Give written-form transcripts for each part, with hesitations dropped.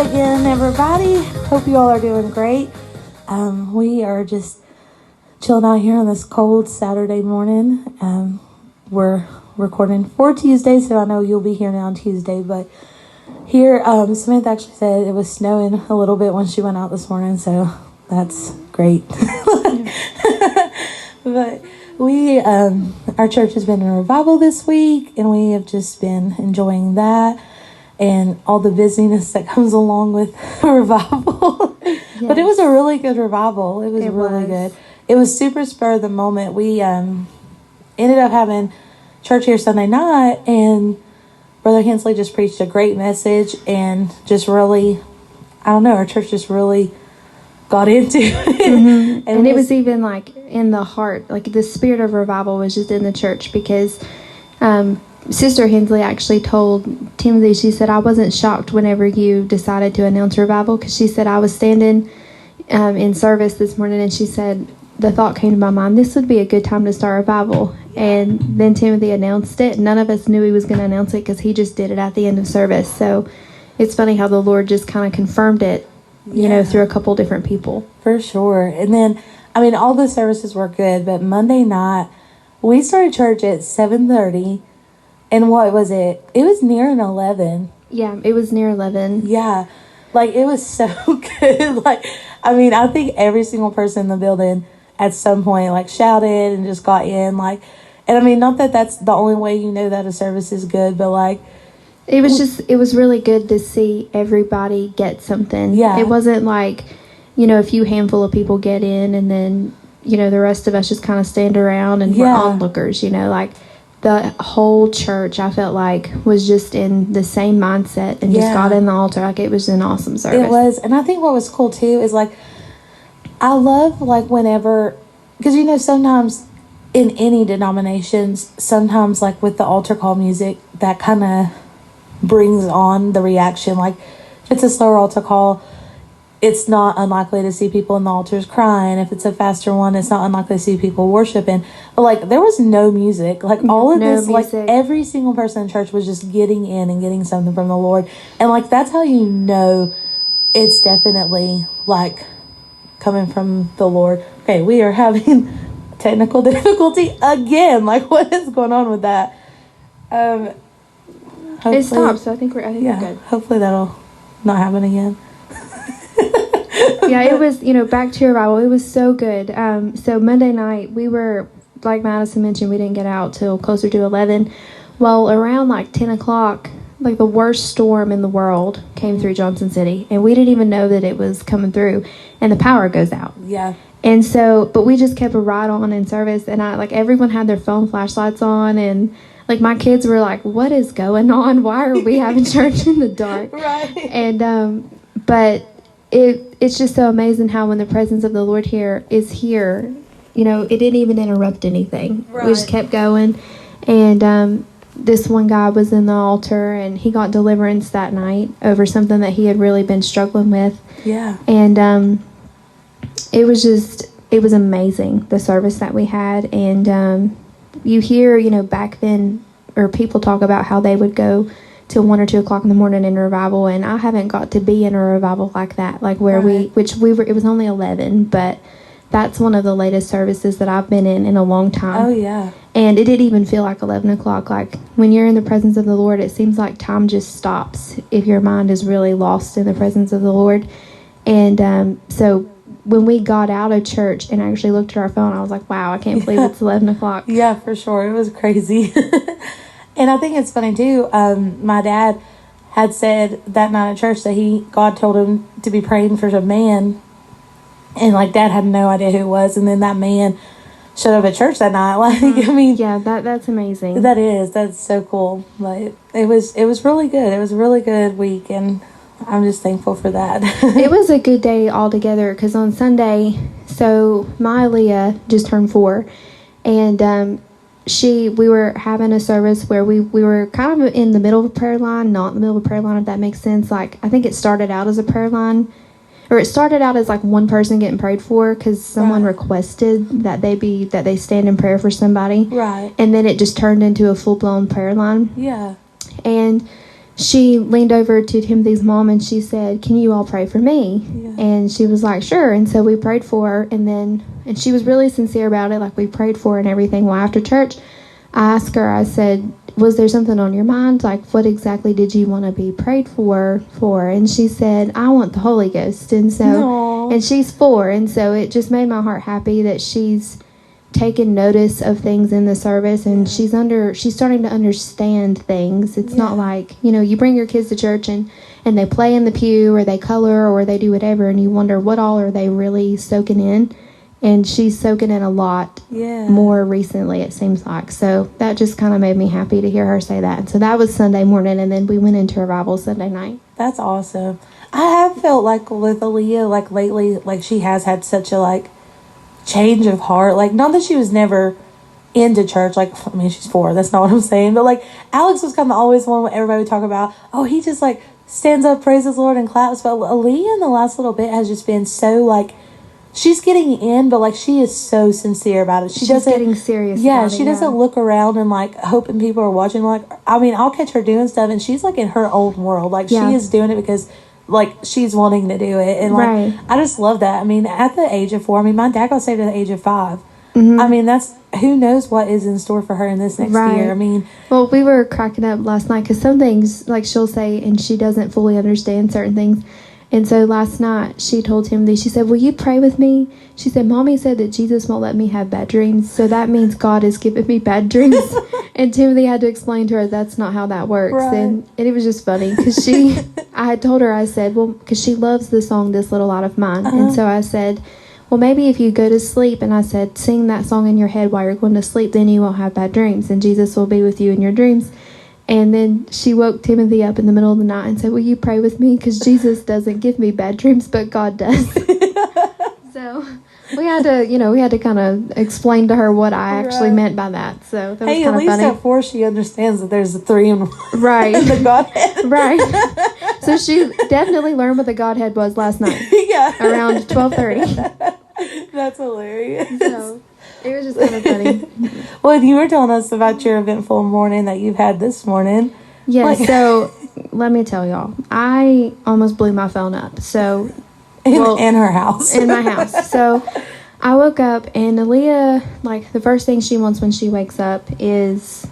again, everybody. Hope you all are doing great. We are just chilling out here on this cold Saturday morning. We're recording for Tuesday, so I know you'll be here now on Tuesday. But here, Samantha actually said it was snowing a little bit when she went out this morning, so that's great. But we, our church has been in a revival this week, and we have just been enjoying that and all the busyness that comes along with a revival. Yes. But it was a really good revival. It was really good. It was super spur of the moment. We ended up having church here Sunday night, and Brother Hensley just preached a great message and just really, I don't know, our church just really got into it. Mm-hmm. And it was even like in the heart, like the spirit of revival was just in the church, because Sister Hensley actually told Timothy, she said, I wasn't shocked whenever you decided to announce revival, because she said, I was standing in service this morning, and she said, the thought came to my mind, this would be a good time to start revival. And then Timothy announced it. None of us knew he was going to announce it, because he just did it at the end of service. So it's funny how the Lord just kind of confirmed it, you know, through a couple different people. For sure. And then, I mean, all the services were good, but Monday night, we started church at 7:30. And what was it? It was near an 11. Yeah, it was near 11. Yeah. Like, it was so good. Like, I mean, I think every single person in the building at some point, like, shouted and just got in. Like, and I mean, not that that's the only way you know that a service is good, but, like, it was really good to see everybody get something. Yeah. It wasn't like, you know, a few handful of people get in and then, you know, the rest of us just kind of stand around and we're onlookers, you know, like, the whole church, I felt like, was just in the same mindset and just got in the altar. Like, it was an awesome service. It was. And I think what was cool, too, is, like, I love, like, whenever, because, you know, sometimes in any denominations, sometimes, like, with the altar call music, that kind of brings on the reaction. Like, if it's a slower altar call, it's not unlikely to see people in the altars crying. If it's a faster one, it's not unlikely to see people worshiping. But, like, there was no music. Like, all of this, music. Like, every single person in church was just getting in and getting something from the Lord. And, like, that's how you know it's definitely, like, coming from the Lord. Okay, we are having technical difficulty again. Like, what is going on with that? It stopped, so I think we're good. Hopefully that'll not happen again. Yeah, it was, you know, back to revival. It was so good. So Monday night, we were, like Madison mentioned, we didn't get out till closer to 11. Well, around like 10 o'clock, like the worst storm in the world came through Johnson City, and we didn't even know that it was coming through, and the power goes out. Yeah. And so, but we just kept a ride on in service, and everyone had their phone flashlights on, and like my kids were like, what is going on? Why are we having church in the dark? Right. And, but it's just so amazing how when the presence of the Lord is here, you know, it didn't even interrupt anything. Right. We just kept going. And this one guy was in the altar, and he got deliverance that night over something that he had really been struggling with. Yeah. And it was amazing, the service that we had. And you hear, you know, back then, or people talk about how they would go till 1 or 2 o'clock in the morning in a revival, and I haven't got to be in a revival like that, like where it was only 11, but that's one of the latest services that I've been in a long time. Oh, yeah. And it didn't even feel like 11 o'clock. Like, when you're in the presence of the Lord, it seems like time just stops if your mind is really lost in the presence of the Lord. And so when we got out of church and actually looked at our phone, I was like, wow, I can't believe it's 11 o'clock. Yeah, for sure. It was crazy. And I think it's funny, too. My dad had said that night at church that God told him to be praying for a man. And, like, Dad had no idea who it was. And then that man showed up at church that night. Like, I mean. Yeah, that's amazing. That's so cool. But it was really good. It was a really good week. And I'm just thankful for that. It was a good day altogether, because on Sunday, so my Leah just turned 4. And we were having a service where we were kind of in the middle of a prayer line, not in the middle of a prayer line, if that makes sense. Like, I think it started out as a prayer line, or it started out as like one person getting prayed for because someone requested that they stand in prayer for somebody. Right. And then it just turned into a full-blown prayer line. Yeah. And she leaned over to Timothy's mom and she said, "Can you all pray for me?" Yeah. And she was like, "Sure." And so we prayed for her, and she was really sincere about it. Like, we prayed for her and everything. Well, after church, I asked her, I said, "Was there something on your mind? Like, what exactly did you want to be prayed for?" And she said, "I want the Holy Ghost." And so, Aww. and she's 4. And so it just made my heart happy that she's taken notice of things in the service, and she's starting to understand things. It's not like, you bring your kids to church and they play in the pew, or they color, or they do whatever, and you wonder what all are they really soaking in. And she's soaking in a lot more recently, it seems like. So that just kind of made me happy to hear her say that. And so that was Sunday morning, and then we went into revival Sunday night. That's awesome. I have felt like with Aaliyah, like lately, like she has had such a change of heart. Like, not that she was never into church. Like, I mean, she's 4. That's not what I'm saying. But like, Alex was kind of always one everybody would talk about. Oh, he just stands up, praises the Lord, and claps. But Aaliyah in the last little bit has just been so she's getting in, but she is so sincere about it. She's getting serious. Yeah, she doesn't look around and hoping people are watching. I mean, I'll catch her doing stuff, and she's in her own world. She is doing it because she's wanting to do it. And I just love that. I mean, at the age of 4, I mean, my dad got saved at the age of 5. Mm-hmm. I mean, that's, who knows what is in store for her in this next year. I mean, well, we were cracking up last night because some things she'll say and she doesn't fully understand certain things. And so last night she told Timothy, she said, "Will you pray with me?" She said, "Mommy said that Jesus won't let me have bad dreams, so that means God is giving me bad dreams." And Timothy had to explain to her that's not how that works. Right. And it was just funny because I had told her, I said, well, because she loves the song "This Little Light of Mine." Uh-huh. And so I said, well, maybe if you go to sleep, and I said, sing that song in your head while you're going to sleep, then you won't have bad dreams, and Jesus will be with you in your dreams. And then she woke Timothy up in the middle of the night and said, "Will you pray with me? Because Jesus doesn't give me bad dreams, but God does." So we had to kind of explain to her what I actually meant by that. So that was kind of funny. At least at 4 she understands that there's a 3 in right in the Godhead. Right. So she definitely learned what the Godhead was last night. Yeah. Around 12:30. That's hilarious. So it was just kind of funny. Well, you were telling us about your eventful morning that you've had this morning. Yeah, so let me tell y'all. I almost blew my phone up. So in her house. In my house. So I woke up, and Aaliyah, the first thing she wants when she wakes up is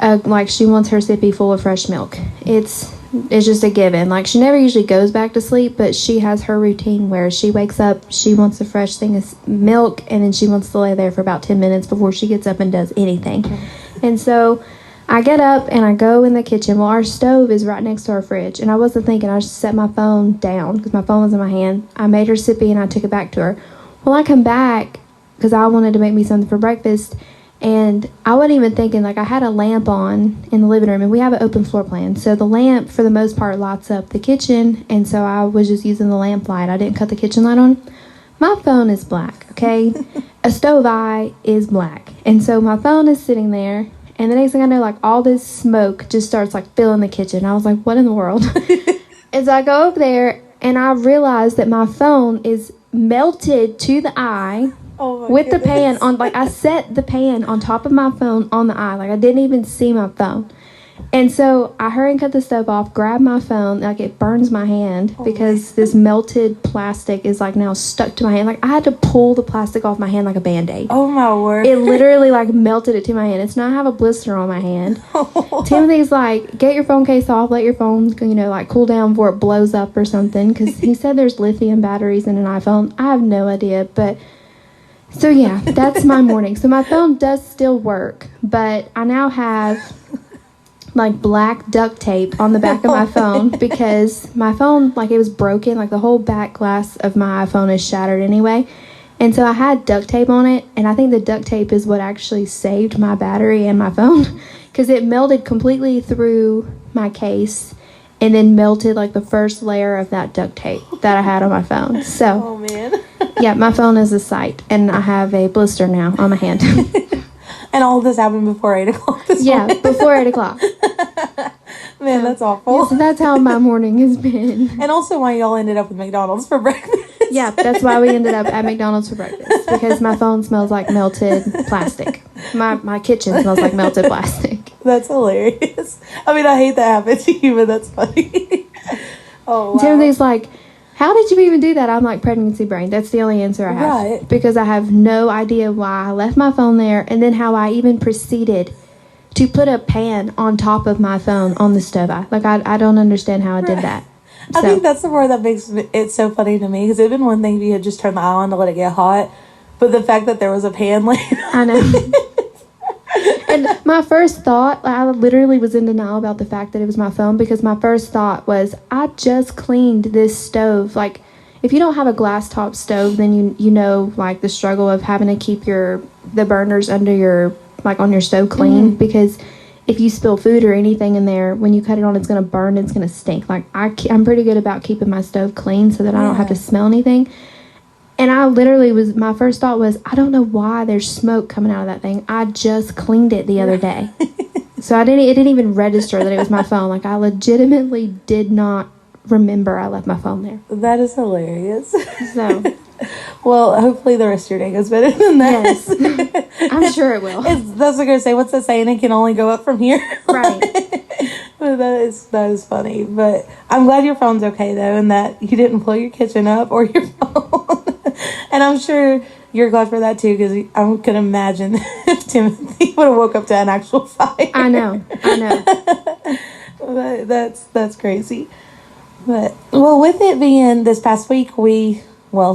she wants her sippy full of fresh milk. It's just a given. She never usually goes back to sleep, but she has her routine where she wakes up, she wants a fresh thing of milk, and then she wants to lay there for about 10 minutes before she gets up and does anything. And so I get up and I go in the kitchen. Well, our stove is right next to our fridge, and I wasn't thinking. I just set my phone down because my phone was in my hand. I made her sippy and I took it back to her. Well, I come back because I wanted to make me something for breakfast, and I wasn't even thinking. I had a lamp on in the living room, and we have an open floor plan, so the lamp for the most part lights up the kitchen, and so I was just using the lamp light. I didn't cut the kitchen light on. My phone is black, okay? A stove eye is black, and so my phone is sitting there, and the next thing I know, all this smoke just starts filling the kitchen. I was like, what in the world? And so I go over there, and I realize that my phone is melted to the eye. Oh, with goodness. The pan on, I set the pan on top of my phone on the eye. I didn't even see my phone. And so I hurry and cut the stove off, grab my phone, it burns my hand because this melted plastic is now stuck to my hand. I had to pull the plastic off my hand like a Band-Aid. Oh my word. It literally melted it to my hand. It's not I have a blister on my hand. Timothy's get your phone case off, let your phone, cool down before it blows up or something, because he said there's lithium batteries in an iPhone. I have no idea, but so yeah, that's my morning. So my phone does still work, but I now have black duct tape on the back of my phone because my phone, it was broken. The whole back glass of my iPhone is shattered anyway. And so I had duct tape on it, and I think the duct tape is what actually saved my battery and my phone because it melted completely through my case and then melted the first layer of that duct tape that I had on my phone. So, oh man. Yeah, my phone is a sight, and I have a blister now on my hand. And all of this happened before 8 o'clock this morning. Before 8 o'clock. Man, that's awful. Yeah, so that's how my morning has been. And also why y'all ended up with McDonald's for breakfast. Yeah, that's why we ended up at McDonald's for breakfast. Because my phone smells like melted plastic. My kitchen smells like melted plastic. That's hilarious. I mean, I hate that happened to you, but that's funny. Oh, wow. Timothy's like, how did you even do that? I'm like, pregnancy brain. That's the only answer I have. Right. Because I have no idea why I left my phone there, and then how I even proceeded to put a pan on top of my phone on the stove. I don't understand how I did that. I think that's the part that makes it so funny to me, because it'd been one thing if you had just turned the eye on to let it get hot, but the fact that there was a pan laying I know. And my first thought, I literally was in denial about the fact that it was my phone, because my first thought was, I just cleaned this stove. Like, if you don't have a glass top stove, then you know, like, the struggle of having to keep the burners under your, like, on your stove clean, because if you spill food or anything in there, when you cut it on, it's going to burn, it's going to stink. Like, I'm pretty good about keeping my stove clean so that I don't have to smell anything. And I literally my first thought was, I don't know why there's smoke coming out of that thing. I just cleaned it the other day. So it didn't even register that it was my phone. Like, I legitimately did not remember I left my phone there. That is hilarious. So. Well, hopefully the rest of your day goes better than that. Yes. I'm sure it will. That's what I'm going to say. What's that saying? It can only go up from here. Right. But that is funny. But I'm glad your phone's okay, though, and that you didn't blow your kitchen up or your phone. And I'm sure you're glad for that, too, because I could imagine if Timothy would have woke up to an actual fire. I know. But that's crazy. But, well, with it being this past week,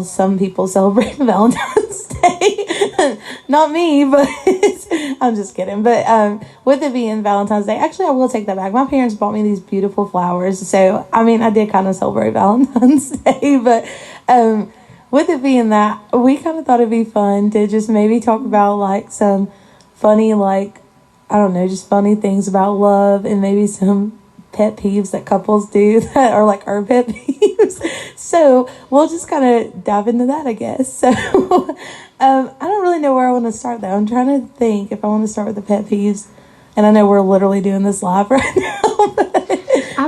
some people celebrate Valentine's Day. Not me, but I'm just kidding. But with it being Valentine's Day, actually, I will take that back. My parents bought me these beautiful flowers. So, I mean, I did kind of celebrate Valentine's Day. But with it being that, we kind of thought it'd be fun to just maybe talk about, like, some funny, like, I don't know, just funny things about love, and maybe some pet peeves that couples do that are like our pet peeves. So we'll just kind of dive into that, I guess. So I don't really know where I want to start, though. I'm trying to think if I want to start with the pet peeves, and I know we're literally doing this live right now. I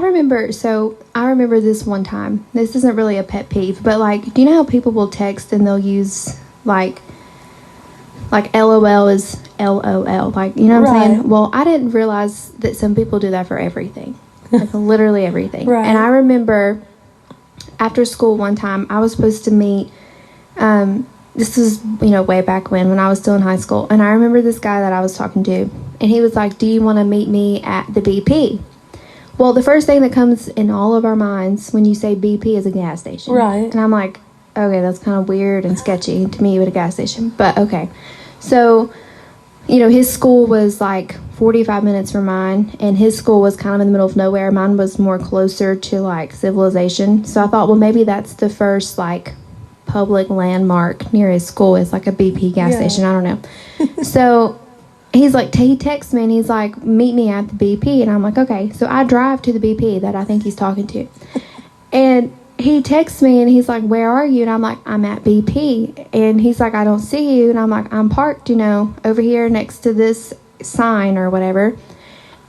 remember this one time. This isn't really a pet peeve, but, like, do you know how people will text and they'll use like LOL is LOL, like, you know what I'm saying? Well, I didn't realize that some people do that for everything. Like, literally everything. Right. And I remember after school one time, I was supposed to meet, this was, way back when I was still in high school. And I remember this guy that I was talking to, and he was like, do you want to meet me at the BP? Well, the first thing that comes in all of our minds when you say BP is a gas station. Right. And I'm like, okay, that's kind of weird and sketchy to me at a gas station. But, okay. So, his school was like 45 minutes from mine, and his school was kind of in the middle of nowhere. Mine was more closer to, like, civilization. So I thought, well, maybe that's the first, like, public landmark near his school is like a BP gas station. I don't know. So he texts me, and he's like, meet me at the BP. And I'm like, okay. So I drive to the BP that I think he's talking to. And he texts me, and he's like, where are you? And I'm like, I'm at BP. And he's like, I don't see you. And I'm like, I'm parked, over here next to this sign or whatever.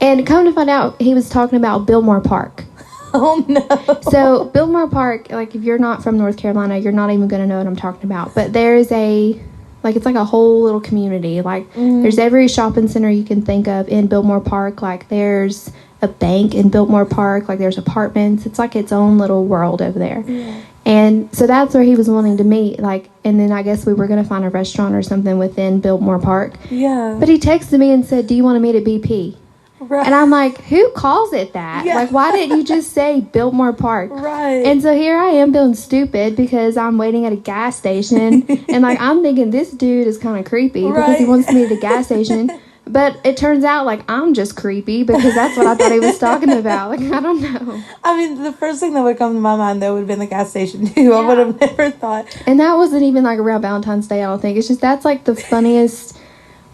And come to find out, he was talking about Biltmore Park. Oh, no. So Biltmore Park, like, if you're not from North Carolina, you're not even going to know what I'm talking about. But there's it's like a whole little community. Like, there's every shopping center you can think of in Biltmore Park. Like, there's a bank in Biltmore Park. Like, there's apartments. It's like its own little world over there. Yeah. And so that's where he was wanting to meet. Like, and then I guess we were going to find a restaurant or something within Biltmore Park. Yeah. But he texted me and said, do you want to meet at BP? Right. And I'm like, who calls it that? Yeah. Like, why didn't you just say Biltmore Park? Right. And so here I am feeling stupid because I'm waiting at a gas station. And, like, I'm thinking this dude is kind of creepy because he wants to meet at a gas station. But it turns out, like, I'm just creepy because that's what I thought he was talking about. Like, I don't know. I mean, the first thing that would come to my mind, though, would have been the gas station, too. Yeah. I would have never thought. And that wasn't even, like, around Valentine's Day, I don't think. It's just that's, like, the funniest.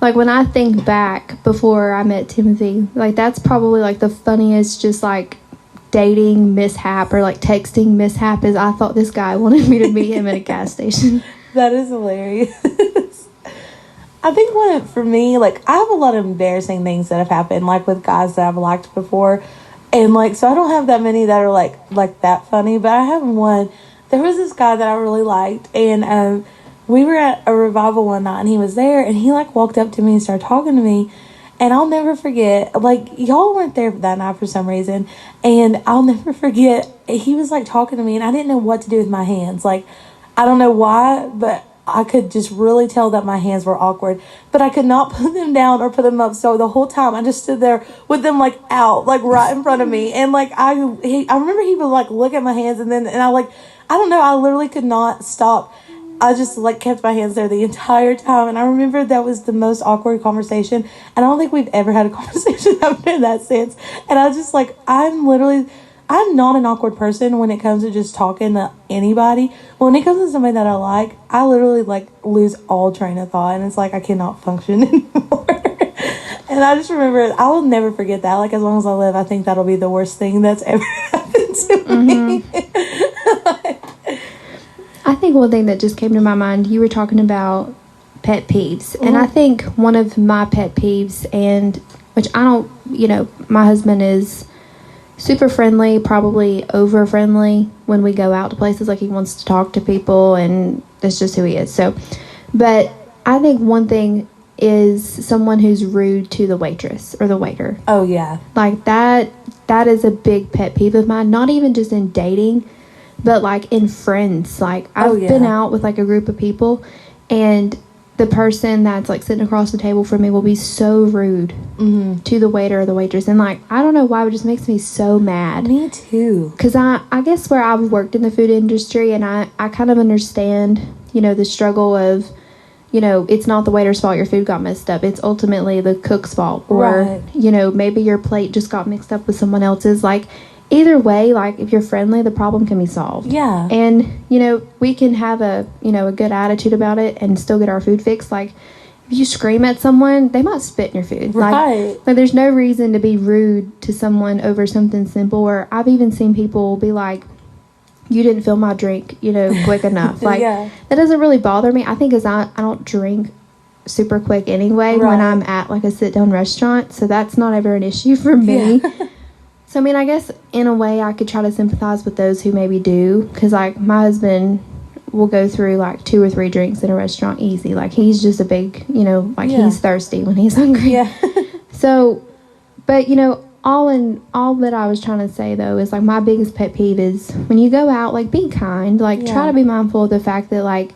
Like, when I think back before I met Timothy, like, that's probably, like, the funniest just, like, dating mishap or, like, texting mishap is I thought this guy wanted me to meet him at a gas station. That is hilarious. I think for me, like, I have a lot of embarrassing things that have happened, like, with guys that I've liked before. And, like, so I don't have that many that are, like that funny. But I have one. There was this guy that I really liked. And, we were at a revival one night, and he was there, and he, like, walked up to me and started talking to me. And I'll never forget, like, y'all weren't there that night for some reason. And I'll never forget, he was, like, talking to me, and I didn't know what to do with my hands. Like, I don't know why, but I could just really tell that my hands were awkward. But I could not put them down or put them up. So the whole time, I just stood there with them, like, out, like, right in front of me. And, like, I remember he would, like, look at my hands, and I, like, I don't know, I literally could not stop. I just, like, kept my hands there the entire time. And I remember that was the most awkward conversation. And I don't think we've ever had a conversation after that since. And I was just, like, I'm not an awkward person when it comes to just talking to anybody. When it comes to somebody that I like, I literally, like, lose all train of thought. And it's like I cannot function anymore. And I just remember, I will never forget that. Like, as long as I live, I think that'll be the worst thing that's ever happened to me. I think one thing that just came to my mind, you were talking about pet peeves. And I think one of my pet peeves, and which I don't, my husband is super friendly, probably over friendly when we go out to places. Like, he wants to talk to people, and that's just who he is. So, but I think one thing is someone who's rude to the waitress or the waiter. Oh, yeah. Like, that is a big pet peeve of mine. Not even just in dating, but, like, in friends. Like, I've been out with, like, a group of people, and the person that's, like, sitting across the table from me will be so rude to the waiter or the waitress. And, like, I don't know why, it just makes me so mad. Me too. Because I guess where I've worked in the food industry, and I kind of understand, the struggle of, it's not the waiter's fault your food got messed up. It's ultimately the cook's fault. Or, maybe your plate just got mixed up with someone else's. Like, either way, like, if you're friendly, the problem can be solved. Yeah. And, we can have a good attitude about it and still get our food fixed. Like, if you scream at someone, they might spit in your food. Right. Like, there's no reason to be rude to someone over something simple. Or I've even seen people be like, you didn't fill my drink, quick enough. Like, that doesn't really bother me. I think because I don't drink super quick anyway when I'm at, like, a sit-down restaurant. So that's not ever an issue for me. Yeah. So, I mean, I guess in a way I could try to sympathize with those who maybe do. Because, like, my husband will go through, like, 2 or 3 drinks in a restaurant easy. Like, he's just a big, he's thirsty when he's hungry. Yeah. So, but, all that I was trying to say, though, is, like, my biggest pet peeve is when you go out, like, be kind. Like, try to be mindful of the fact that, like,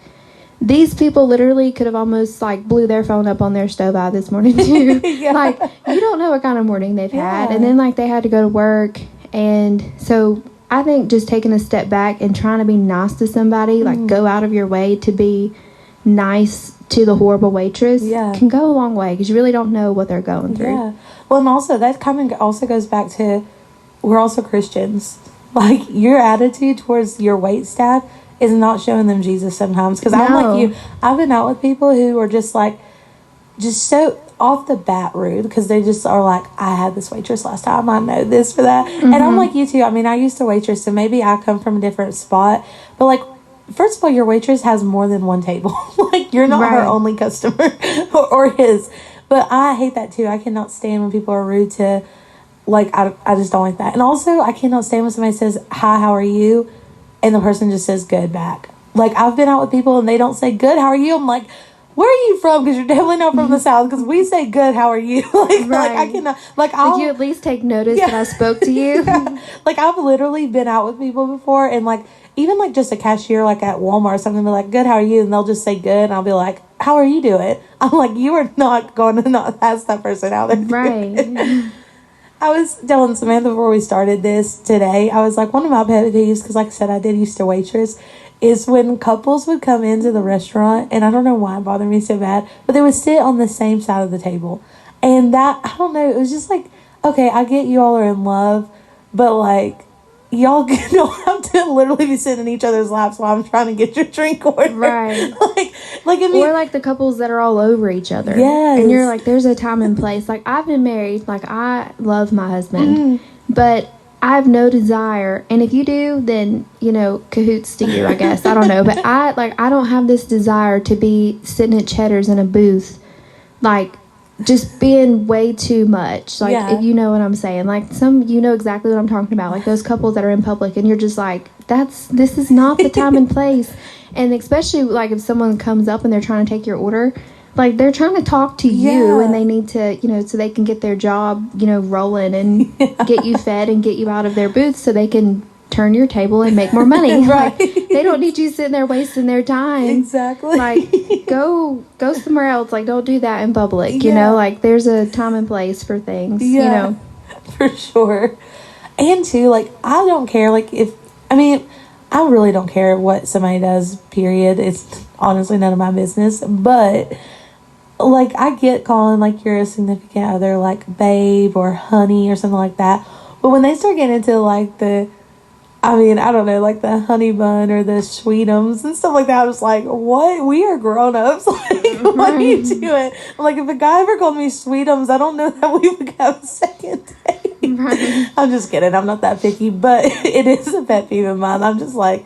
these people literally could have almost, like, blew their phone up on their stove out this morning, too. Like, you don't know what kind of morning they've had. And then, like, they had to go to work. And so I think just taking a step back and trying to be nice to somebody, like, go out of your way to be nice to the horrible waitress can go a long way, because you really don't know what they're going through. Yeah. Well, and also, that kind of also goes back to, we're also Christians. Like, your attitude towards your wait staff is not showing them Jesus sometimes. Because I'm like you. I've been out with people who are just, like, just so off the bat rude. Because they just are like, I had this waitress last time. I know this for that. And I'm like you, too. I mean, I used to waitress, so maybe I come from a different spot. But, like, first of all, your waitress has more than one table. Like, you're not her only customer or his. But I hate that, too. I cannot stand when people are rude to, like, I just don't like that. And also, I cannot stand when somebody says, hi, how are you? And the person just says good back. Like, I've been out with people and they don't say good, how are you? I'm like, where are you from? Because you're definitely not from the South. Because we say good, how are you? Like, I cannot. Like, did you at least take notice that I spoke to you? Like, I've literally been out with people before, and, like, even, like, just a cashier, like, at Walmart or something, be like, good, how are you? And they'll just say good, and I'll be like, how are you doing? I'm like, you are not going to not ask that person how they're doing. Right. I was telling Samantha before we started this today, I was like, one of my pet peeves, because like I said, I did used to waitress, is when couples would come into the restaurant, and I don't know why it bothered me so bad, but they would sit on the same side of the table. And that, I don't know, it was just like, okay, I get you all are in love, but, like, y'all don't have to literally be sitting in each other's laps while I'm trying to get your drink order. Right. like I mean, or like the couples that are all over each other. Yes. And you're like, there's a time and place. Like, I've been married. Like, I love my husband. But I have no desire. And if you do, then, cahoots to you, I guess. I don't know. But I don't have this desire to be sitting at Cheddar's in a booth, like, just being way too much. Like, if you know what I'm saying. Like, exactly what I'm talking about. Like, those couples that are in public, and you're just like, this is not the time and place. And especially, like, if someone comes up and they're trying to take your order, Like, they're trying to talk to you, Yeah. and they need to, you know, so they can get their job, you know, rolling and get you fed and get you out of their booths so they can turn your table and make more money. Right. Like, they don't need you sitting there wasting their time. Exactly. Like, go somewhere else. Like, don't do that in public, you Yeah. know? Like, there's a time and place for things, Yeah. you know? For sure. And too, like, I don't care, like, I really don't care what somebody does, period. It's honestly none of my business. But, like, I get calling, like, your significant other, like, babe or honey or something like that. But when they start getting into, like, I don't know, like the honey bun or the sweetums and stuff like that. I was like, what? We are grown ups. Like, what are you doing? Like, if a guy ever called me sweetums, I don't know that we would have a second date. Right. I'm just kidding. I'm not that picky, but it is a pet peeve of mine. I'm just like,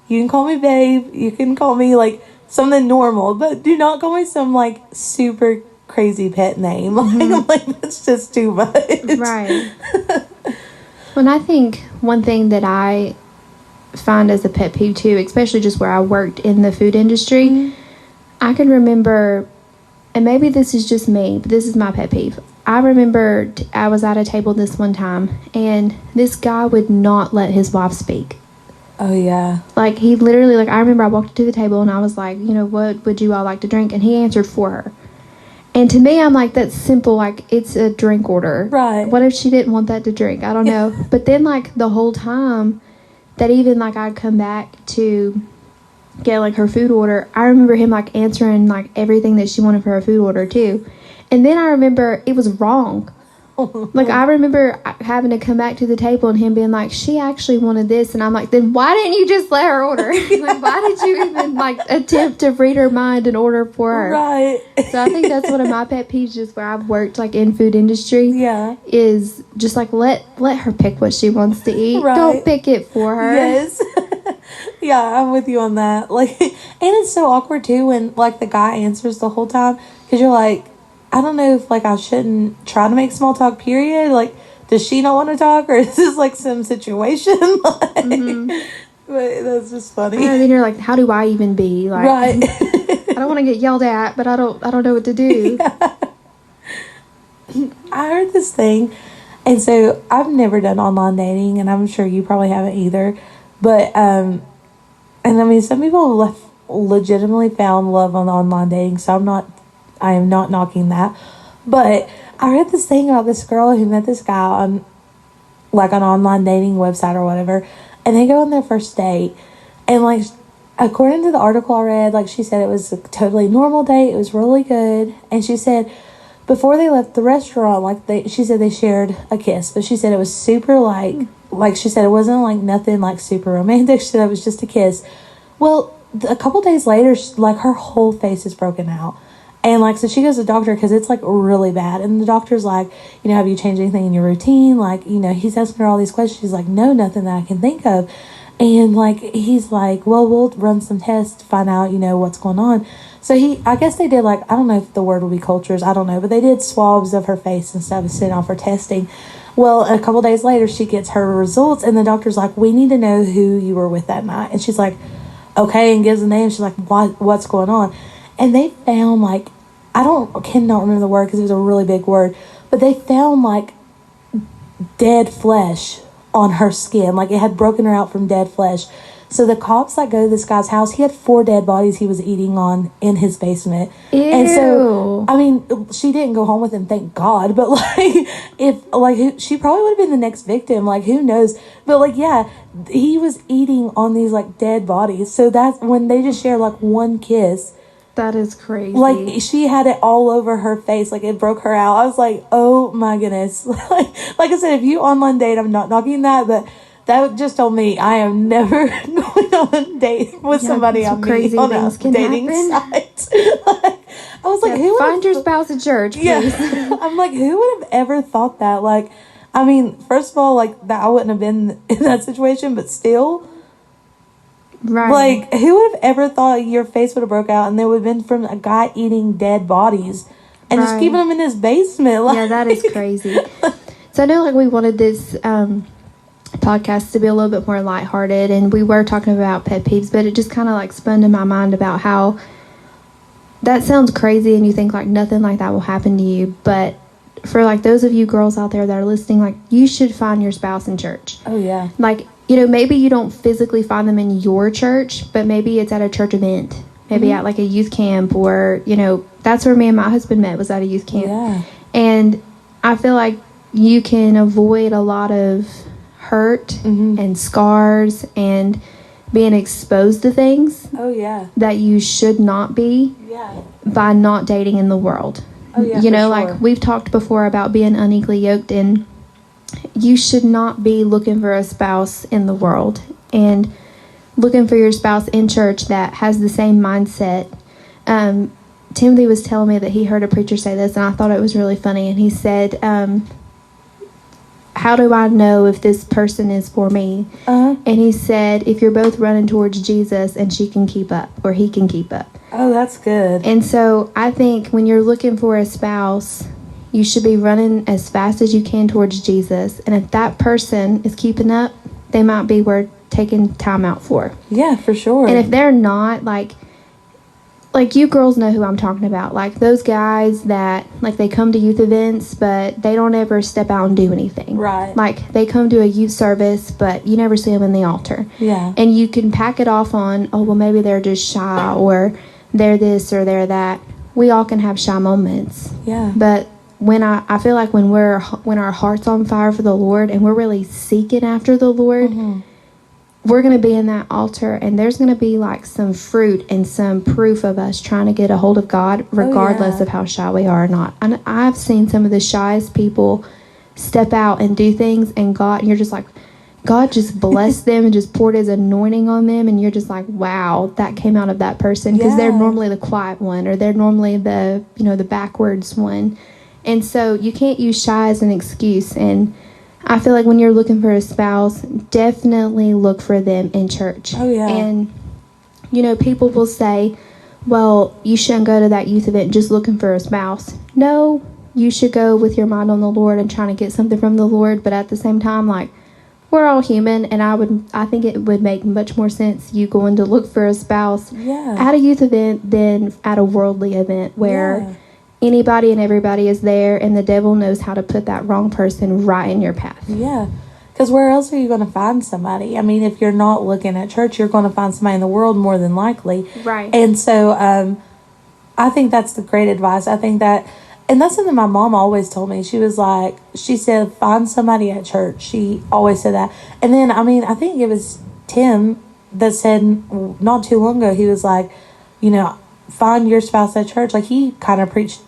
you can call me babe. You can call me, like, something normal, but do not call me some, like, super crazy pet name. I'm like, that's just too much. Right. When I think one thing that I find as a pet peeve too, especially just where I worked in the food industry, I can remember, and maybe this is just me, but this is my pet peeve. I remember I was at a table this one time, and this guy would not let his wife speak. Oh, yeah. Like, he literally, like, I remember I walked to the table, and I was like, you know, what would you all like to drink? And he answered for her. And to me, I'm like, that's simple. Like, it's a drink order. Right. What if she didn't want that to drink? I don't know. But then, like, the whole time that even, like, I'd come back to get, like, her food order, I remember him, like, answering, like, everything that she wanted for her food order, too. And then I remember it was wrong. Like, I remember having to come back to the table and him being like, she actually wanted this. And I'm like, then why didn't you just let her order? Like, why did you even, like, attempt to read her mind and order for her? Right. So I think that's one of my pet peeves, just where I've worked, like, in food industry. Yeah. Is just, like, let her pick what she wants to eat. Right. Don't pick it for her. Yes. Yeah, I'm with you on that. Like, and it's so awkward, too, when, like, the guy answers the whole time. Because you're like, I don't know if, like, I shouldn't try to make small talk, period. Like, does she not want to talk? Or is this, like, some situation? Like, but that's just funny. And then you're like, how do I even be? Like, Right. I don't want to get yelled at, but I don't know what to do. Yeah. I heard this thing. And so, I've never done online dating. And I'm sure you probably haven't either. But, and I mean, some people have legitimately found love on online dating. So, I am not knocking that. But I read this thing about this girl who met this guy on, like, an online dating website or whatever. And they go on their first date. And, like, according to the article I read, like, she said it was a totally normal date. It was really good. And she said before they left the restaurant, like, she said they shared a kiss. But she said it was super, like she said it wasn't, like, nothing, like, super romantic. She said it was just a kiss. Well, a couple days later, like, her whole face is broken out. And, like, so she goes to the doctor because it's, like, really bad. And the doctor's like, you know, have you changed anything in your routine? Like, you know, he's asking her all these questions. She's like, no, nothing that I can think of. And, like, he's like, well, we'll run some tests to find out, you know, what's going on. So I guess they did, like, I don't know if the word would be cultures. I don't know. But they did swabs of her face and stuff and sent off for testing. Well, a couple days later, she gets her results. And the doctor's like, we need to know who you were with that night. And she's like, okay, and gives a name. She's like, what's going on? And they found, like, cannot remember the word because it was a really big word, but they found, like, dead flesh on her skin. Like, it had broken her out from dead flesh. So the cops, like, go to this guy's house. He had 4 dead bodies he was eating on in his basement. Ew. And so, I mean, she didn't go home with him, thank God. But, like, she probably would have been the next victim. Like, who knows? But, like, yeah, he was eating on these, like, dead bodies. So that's when they just share, like, one kiss. That is crazy. Like, she had it all over her face. Like, it broke her out. I was like, oh, my goodness. Like I said, if you online date, I'm not knocking that, but that just told me I am never going on a date with somebody I meet on a dating site. Like, I was like, who find your spouse at church, please. Yeah. I'm like, who would have ever thought that? Like, I mean, first of all, like, that I wouldn't have been in that situation, but still... Right. Like, who would have ever thought your face would have broke out and they would have been from a guy eating dead bodies and just keeping them in his basement? Like, yeah, that is crazy. So I know, like, we wanted this podcast to be a little bit more lighthearted, and we were talking about pet peeves, but it just kind of, like, spun in my mind about how that sounds crazy, and you think like nothing like that will happen to you, but for like those of you girls out there that are listening, like you should find your spouse in church. Oh yeah. Like, you know, maybe you don't physically find them in your church, but maybe it's at a church event, maybe at like a youth camp, or, you know, that's where me and my husband met, was at a youth camp. Yeah. And I feel like you can avoid a lot of hurt and scars and being exposed to things Oh yeah. that you should not be Yeah. by not dating in the world. Oh yeah. You know, for sure. like we've talked before about being unequally yoked, and you should not be looking for a spouse in the world and looking for your spouse in church that has the same mindset. Timothy was telling me that he heard a preacher say this, and I thought it was really funny. And he said, how do I know if this person is for me? And he said, if you're both running towards Jesus and she can keep up, or he can keep up. Oh, that's good. And so I think when you're looking for a spouse, you should be running as fast as you can towards Jesus. And if that person is keeping up, they might be worth taking time out for. Yeah, for sure. And if they're not, like you girls know who I'm talking about. Like those guys that, like, they come to youth events, but they don't ever step out and do anything. Right. Like they come to a youth service, but you never see them in the altar. Yeah. And you can pack it off on, oh, well, maybe they're just shy, or they're this or they're that. We all can have shy moments. Yeah. But when I feel like when our heart's on fire for the Lord and we're really seeking after the Lord, we're going to be in that altar, and there's going to be like some fruit and some proof of us trying to get a hold of God, regardless of how shy we are or not. And I've seen some of the shyest people step out and do things, and you're just like, God just blessed them and just poured his anointing on them, and you're just like, wow, that came out of that person, because they're normally the quiet one, or they're normally the, you know, the backwards one. And so you can't use shy as an excuse. And I feel like when you're looking for a spouse, definitely look for them in church. Oh, yeah. And, you know, people will say, well, you shouldn't go to that youth event just looking for a spouse. No, you should go with your mind on the Lord and trying to get something from the Lord. But at the same time, like, we're all human, and I think it would make much more sense you going to look for a spouse at a youth event than at a worldly event where anybody and everybody is there, and the devil knows how to put that wrong person right in your path. Yeah. Because where else are you going to find somebody? I mean, if you're not looking at church, you're going to find somebody in the world more than likely. Right. And so I think that's the great advice. I think that, and that's something my mom always told me. She said, find somebody at church. She always said that. And then, I mean, I think it was Tim that said not too long ago, he was like, you know, find your spouse at church. Like, he kind of preached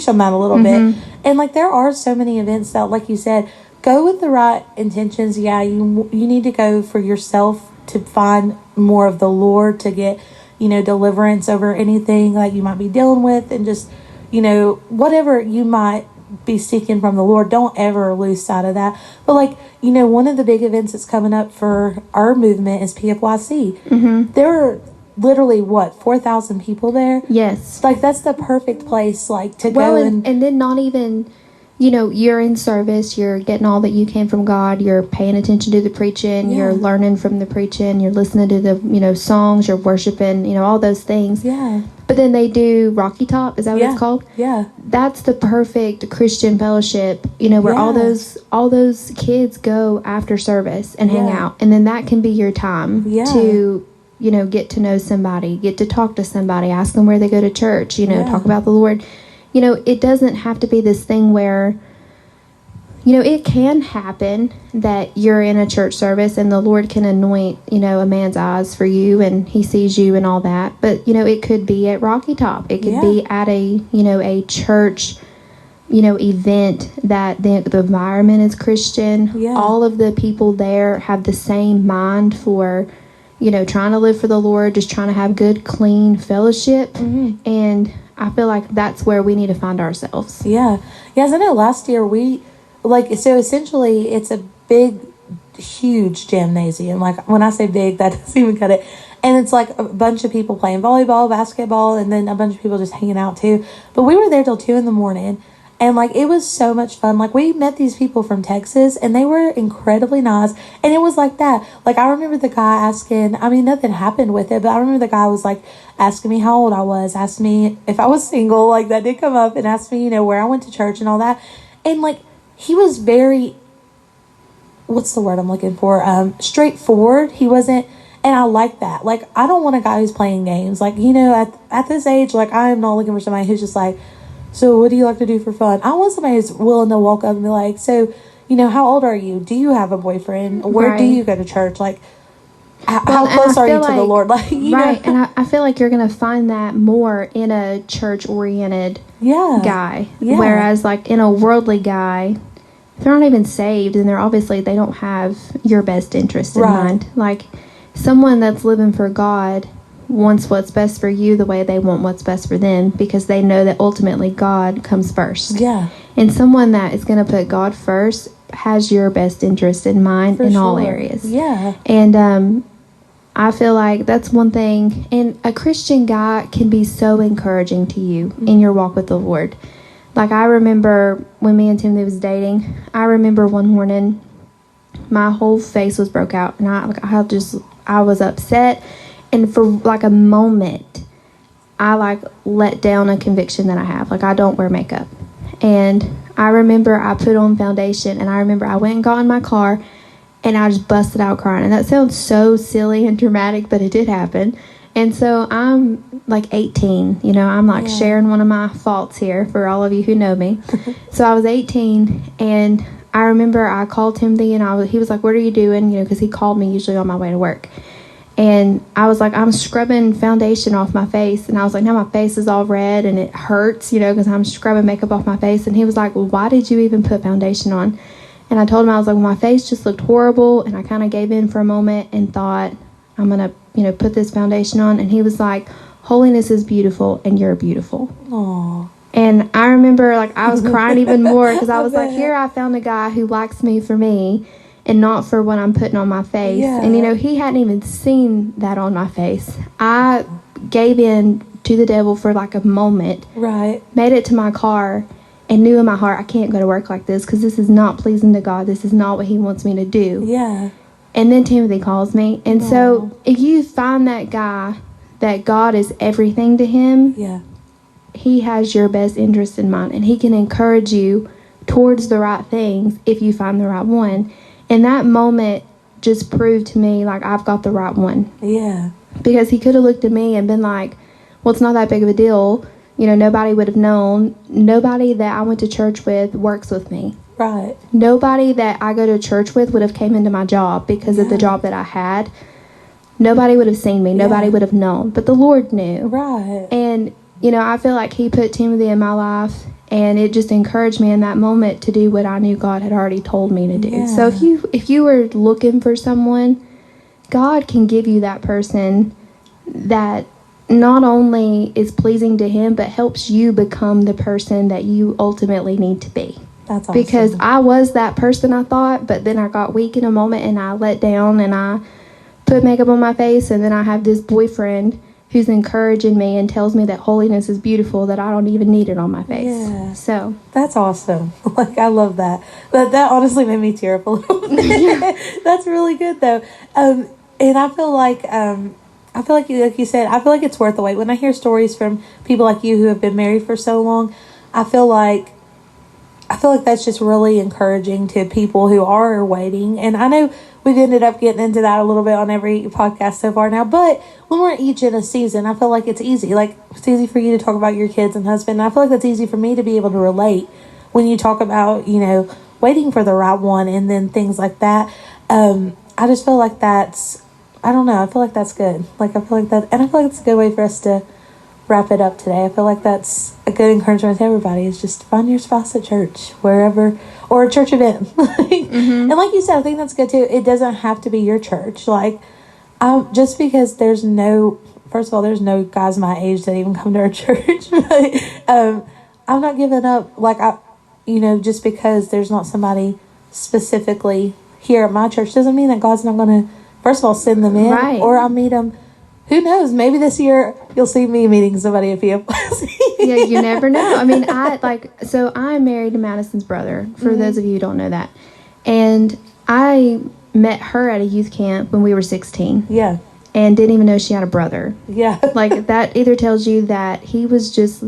on that a little bit. And like, there are so many events that, like you said, go with the right intentions. Yeah, you need to go for yourself to find more of the Lord, to get, you know, deliverance over anything like you might be dealing with, and just, you know, whatever you might be seeking from the Lord. Don't ever lose sight of that. But like, you know, one of the big events that's coming up for our movement is PFYC. There are literally 4,000 people there. Yes. Like, that's the perfect place, like, to go and then not even, you know, you're in service, you're getting all that you can from God, you're paying attention to the preaching, you're learning from the preaching, you're listening to the, you know, songs, you're worshiping, you know, all those things. But then they do Rocky Top, is that what it's called? That's the perfect Christian fellowship, you know, where all those kids go after service and hang out, and then that can be your time to, you know, get to know somebody, get to talk to somebody, ask them where they go to church, you know, talk about the Lord. You know, it doesn't have to be this thing where, you know, it can happen that you're in a church service and the Lord can anoint, you know, a man's eyes for you and he sees you and all that. But, you know, it could be at Rocky Top. It could be at a, you know, a church, you know, event that the environment is Christian. All of the people there have the same mind for, you know, trying to live for the Lord, just trying to have good, clean fellowship. And I feel like that's where we need to find ourselves. Yes, I know last year so essentially it's a big, huge gymnasium. Like, when I say big, that doesn't even cut it. And it's like a bunch of people playing volleyball, basketball, and then a bunch of people just hanging out too. But we were there till 2 a.m. And like, it was so much fun. Like, we met these people from Texas and they were incredibly nice. And it was like that. Like, I remember the guy asking, I mean, nothing happened with it, but I remember the guy was like asking me how old I was, asked me if I was single. Like, that did come up, and asked me, where I went to church and all that. And like, he was very, what's the word I'm looking for? Straightforward. He wasn't, and I like that. Like, I don't want a guy who's playing games. Like, at this age, like, I am not looking for somebody who's just like, so what do you like to do for fun? I want somebody who's willing to walk up and be like, so, how old are you? Do you have a boyfriend? Where do you go to church? Like, how close are you to the Lord? Like, right. And I feel like you're going to find that more in a church-oriented guy. Yeah. Whereas, like, in a worldly guy, they're not even saved, and they don't have your best interest in mind. Like, someone that's living for God wants what's best for you the way they want what's best for them, because they know that ultimately God comes first. Yeah. And someone that is going to put God first has your best interest in mind in all areas. Yeah. And I feel like that's one thing. And a Christian guy can be so encouraging to you in your walk with the Lord. Like, I remember when me and Timothy was dating, I remember one morning my whole face was broke out, and I was upset. And for like a moment, I like let down a conviction that I have. Like, I don't wear makeup. And I remember I put on foundation, and I remember I went and got in my car, and I just busted out crying. And that sounds so silly and dramatic, but it did happen. And so I'm like 18, I'm like sharing one of my faults here for all of you who know me. So I was 18, and I remember I called Timothy, and he was like, what are you doing? Because he called me usually on my way to work. And I was like, I'm scrubbing foundation off my face. And I was like, now my face is all red and it hurts, because I'm scrubbing makeup off my face. And he was like, well, why did you even put foundation on? And I told him, I was like, well, my face just looked horrible. And I kind of gave in for a moment and thought, I'm going to, put this foundation on. And he was like, holiness is beautiful and you're beautiful. Aww. And I remember, like, I was crying even more, because I was like, here I found a guy who likes me for me and not for what I'm putting on my face. Yeah. And, he hadn't even seen that on my face. I gave in to the devil for like a moment. Right. Made it to my car and knew in my heart, I can't go to work like this, because this is not pleasing to God. This is not what he wants me to do. Yeah. And then Timothy calls me. And so if you find that guy that God is everything to him, he has your best interest in mind, and he can encourage you towards the right things if you find the right one. And that moment just proved to me, like, I've got the right one. Yeah. Because he could have looked at me and been like, well, it's not that big of a deal. Nobody would have known. Nobody that I went to church with works with me. Right. Nobody that I go to church with would have came into my job because of the job that I had. Nobody would have seen me. Nobody would have known. But the Lord knew. Right. And, I feel like he put Timothy in my life, and it just encouraged me in that moment to do what I knew God had already told me to do. Yeah. So if you were looking for someone, God can give you that person that not only is pleasing to him, but helps you become the person that you ultimately need to be. That's awesome. Because I was that person, I thought, but then I got weak in a moment, and I let down, and I put makeup on my face, and then I have this boyfriend who's encouraging me and tells me that holiness is beautiful, that I don't even need it on my face. Yeah. So that's awesome. Like, I love that. But that honestly made me tear up a little bit. That's really good, though. And I feel like you said, I feel like it's worth the wait. When I hear stories from people like you who have been married for so long, I feel like that's just really encouraging to people who are waiting. And I know we've ended up getting into that a little bit on every podcast so far now, but when we're each in a season, I feel like it's easy. Like, it's easy for you to talk about your kids and husband. And I feel like that's easy for me to be able to relate when you talk about, waiting for the right one and then things like that. I just feel like that's, I don't know, I feel like that's good. Like, I feel like that, and I feel like it's a good way for us to wrap it up today. I feel like that's a good encouragement to everybody, is just find your spouse at church, wherever, or a church event. And like you said, I think that's good too. It doesn't have to be your church. Like, just because there's no guys my age that even come to our church, but I'm not giving up. Like, just because there's not somebody specifically here at my church doesn't mean that God's not going to, first of all, send them in, or I'll meet them who knows? Maybe this year you'll see me meeting somebody at PF. Yeah, you never know. I mean, so I'm married to Madison's brother, for those of you who don't know that. And I met her at a youth camp when we were 16. Yeah. And didn't even know she had a brother. Yeah. Like, that either tells you that he was just,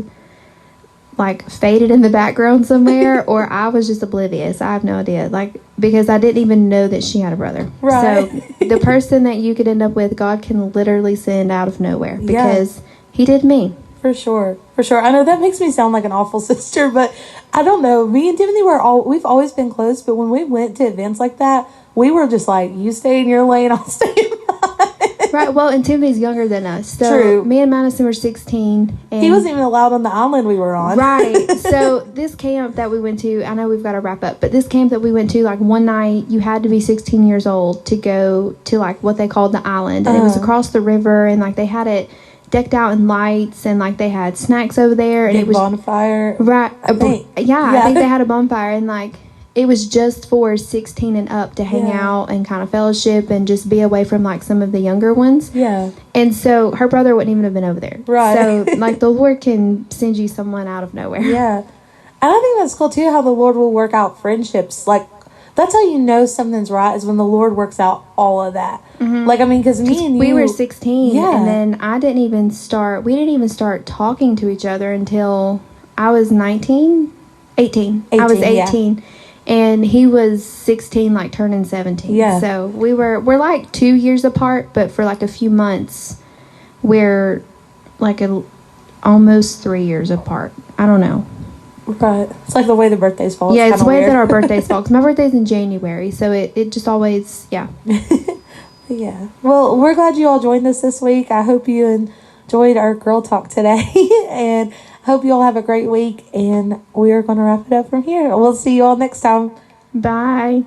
like, faded in the background somewhere, or I was just oblivious. I have no idea. Like, because I didn't even know that she had a brother. Right. So, the person that you could end up with, God can literally send out of nowhere. Because he did me. For sure. For sure. I know that makes me sound like an awful sister, but I don't know. Me and Timothy we've always been close, but when we went to events like that, we were just like, you stay in your lane, I'll stay in mine. Right, well, and Timothy's younger than us. So True. Me and Madison were 16. And he wasn't even allowed on the island we were on. Right. So this camp that we went to, I know we've got to wrap up, but this camp that we went to, like, one night, you had to be 16 years old to go to, like, what they called the island. And it was across the river, and, like, they had it decked out in lights, and, like, they had snacks over there. And Big it was bonfire. Right. I think. Yeah, I think they had a bonfire, and, like, it was just for 16 and up to hang out and kind of fellowship and just be away from, like, some of the younger ones. Yeah. And so her brother wouldn't even have been over there. Right. So, like, the Lord can send you someone out of nowhere. Yeah. And I think that's cool, too, how the Lord will work out friendships. Like, that's how you know something's right, is when the Lord works out all of that. Mm-hmm. Like, I mean, because me and you... We were 16, yeah. and then we didn't even start talking to each other until I was 18. I was 18. Yeah. And he was 16, like, turning 17. Yeah. So we're like 2 years apart, but for, like, a few months, we're, like, almost 3 years apart. I don't know. Right. It's like the way the birthdays fall. Yeah, it's the way that our birthdays fall. Because my birthday's in January, so it just always, yeah. Yeah. Well, we're glad you all joined us this week. I hope you enjoyed our girl talk today. And hope you all have a great week. And we are going to wrap it up from here. We'll see you all next time. Bye.